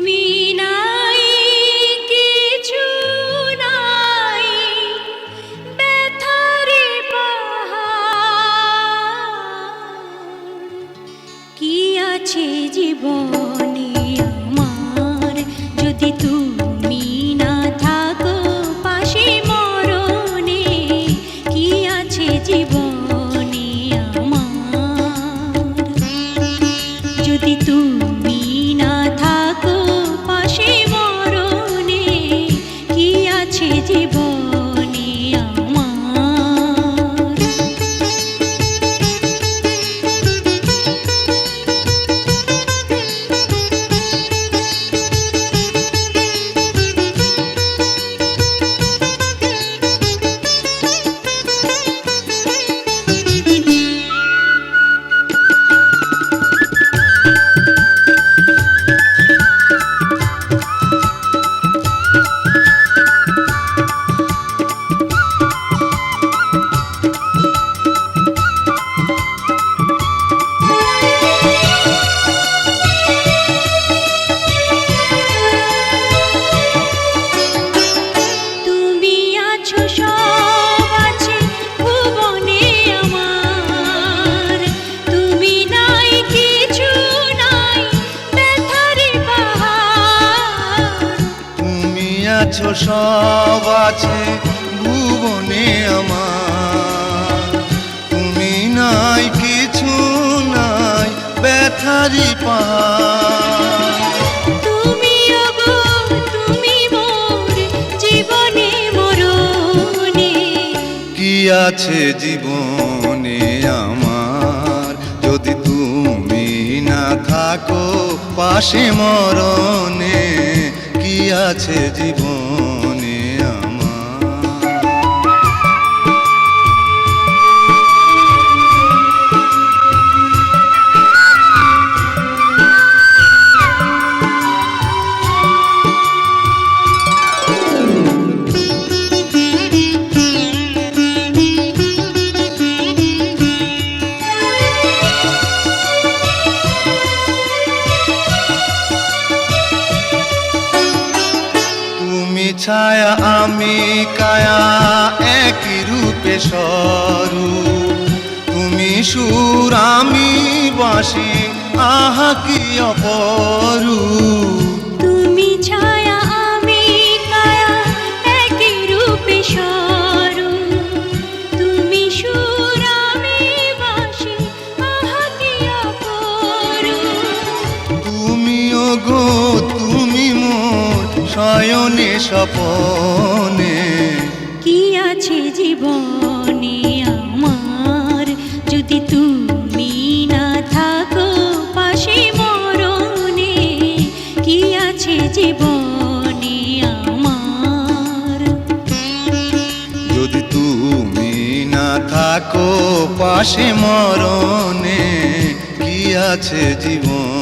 তুমি নাই, কিছু নাই, ব্যথারে পাহাড়। কি আছে জীবনে আমার, যদি তুমি না থাকো পাশে মরণে? কি আছে জীবনে আমার, যদি তুমি না থাকো পাশে মরণে? কি আছে জীবনে আমার? আছো সব আছে ভুবনে আমার, তুমি নাই কিছু নাই ব্যথারি পাহাড়। তুমি ওগো তুমি মোর জীবনে মরণে। কি আছে জীবনে আমার, যদি তুমি না থাকো পাশে মরণে? কি আছে জীবনে আমার? ছায়া আমি কায়া একই রূপে স্বরূপ, তুমি সুর আমি বাঁশি আহা কি অপরূপ। তুমি ছায়া আমি কায়া একই রূপে স্বরূপ, তুমি সুর আমি বাঁশি আহা কি অপরূপ। তুমি ওগো তুমি মোর শয়নে স্বপনে। কি আছে জীবনে আমার, যদি তুমি না থাকো পাশে মরণে? কি আছে জীবনে আমার, যদি তুমি না থাকো পাশে মরণে? কি আছে জীবন